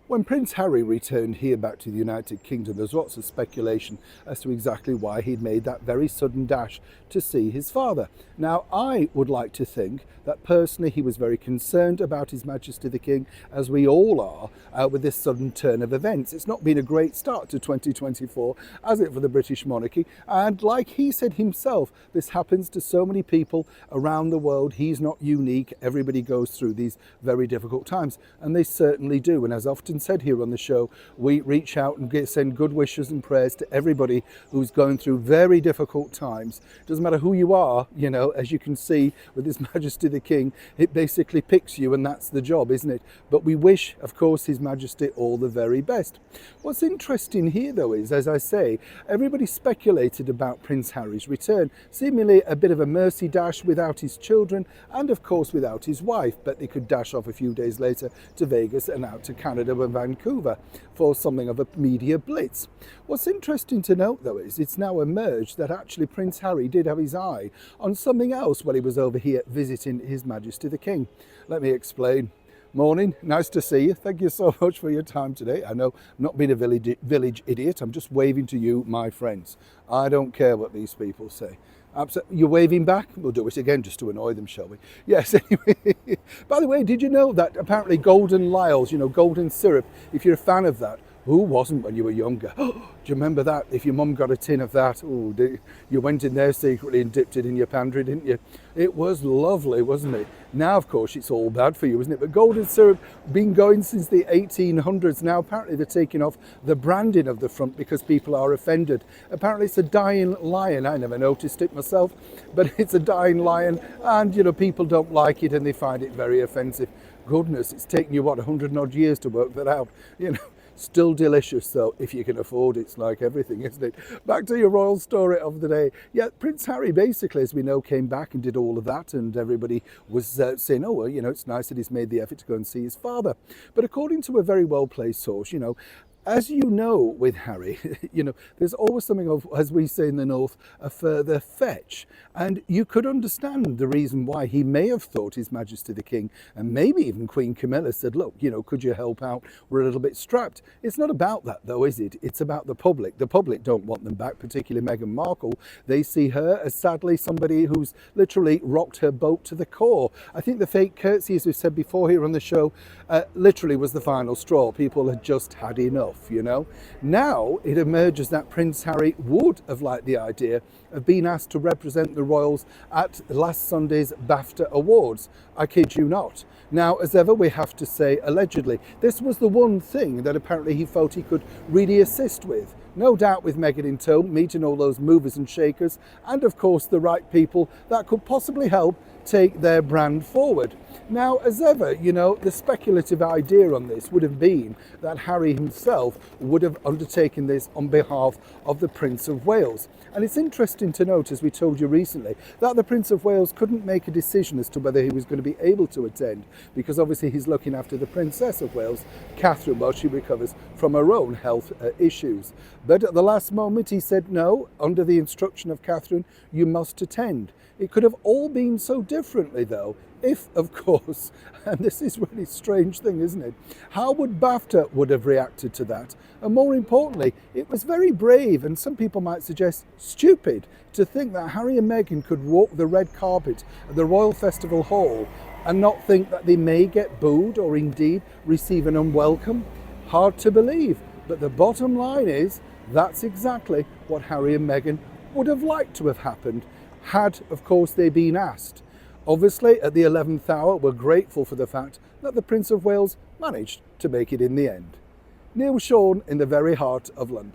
When Prince Harry returned here back to the United Kingdom, there's lots of speculation as to exactly why he'd made that very sudden dash to see his father. Now, I would like to think that personally he was very concerned about His Majesty the King, as we all are, with this sudden turn of events. It's not been a great start to 2024, has it, for the British monarchy? And like he said himself, this happens to so many people around the world. He's not unique. Everybody goes through these very difficult times, and they certainly do. And as often said here on the show, we reach out and send good wishes and prayers to everybody who's going through very difficult times. Doesn't matter who you are, you know, as you can see with His Majesty the King, it basically picks you, and that's the job, isn't it? But we wish, of course, His Majesty all the very best. What's interesting here, though, is, as I say, everybody speculated about Prince Harry's return, seemingly a bit of a mercy dash without his children and, of course, without his wife. But they could dash off a few days later to Vegas and out to Canada and Vancouver for something of a media blitz. What's interesting to note, though, is it's now emerged that actually Prince Harry did have his eye on something else while he was over here visiting His Majesty the King. Let me explain. Morning, nice to see you. Thank you so much for your time today. I know I'm not being a village idiot. I'm just waving to you, my friends. I don't care what these people say. You're waving back? We'll do it again just to annoy them, shall we? Yes, anyway. By the way, did you know that apparently Golden Lyles, you know, golden syrup, if you're a fan of that, who wasn't when you were younger? Do you remember that? If your mum got a tin of that, you went in there secretly and dipped it in your pantry, didn't you? It was lovely, wasn't it? Now, of course, it's all bad for you, isn't it? But golden syrup, been going since the 1800s. Now, apparently, they're taking off the branding of the front because people are offended. Apparently, it's a dying lion. I never noticed it myself, but it's a dying lion, and, you know, people don't like it and they find it very offensive. Goodness, it's taken you, what, 100 and odd years to work that out, you know. Still delicious, though, if you can afford it. It's like everything, isn't it? Back to your royal story of the day. Yeah, Prince Harry, basically, as we know, came back and did all of that, and everybody was saying, oh, well, you know, it's nice that he's made the effort to go and see his father. But according to a very well-placed source, you know, as you know, with Harry, you know, there's always something of, as we say in the North, a further fetch. And you could understand the reason why he may have thought His Majesty the King, and maybe even Queen Camilla, said, look, you know, could you help out? We're a little bit strapped. It's not about that, though, is it? It's about the public. The public don't want them back, particularly Meghan Markle. They see her as, sadly, somebody who's literally rocked her boat to the core. I think the fake curtsy, as we've said before here on the show, literally was the final straw. People had just had enough. You know, now it emerges that Prince Harry would have liked the idea of being asked to represent the royals at last Sunday's BAFTA Awards. I kid you not. Now, as ever, we have to say allegedly. This was the one thing that apparently he felt he could really assist with. No doubt with Meghan in tow, meeting all those movers and shakers, and of course the right people that could possibly help take their brand forward. Now, as ever, you know, the speculative idea on this would have been that Harry himself would have undertaken this on behalf of the Prince of Wales. And it's interesting to note, as we told you recently, that the Prince of Wales couldn't make a decision as to whether he was going to be able to attend, because obviously he's looking after the Princess of Wales, Catherine, while she recovers from her own health issues. But at the last moment he said no, under the instruction of Catherine, you must attend. It could have all been so differently, though, if, of course, and this is really a strange thing, isn't it? How would BAFTA would have reacted to that? And more importantly, it was very brave, and some people might suggest stupid, to think that Harry and Meghan could walk the red carpet at the Royal Festival Hall and not think that they may get booed or indeed receive an unwelcome. Hard to believe, but the bottom line is that's exactly what Harry and Meghan would have liked to have happened, had, of course, they been asked. Obviously, at the 11th hour, we're grateful for the fact that the Prince of Wales managed to make it in the end. Neil Sean in the very heart of London.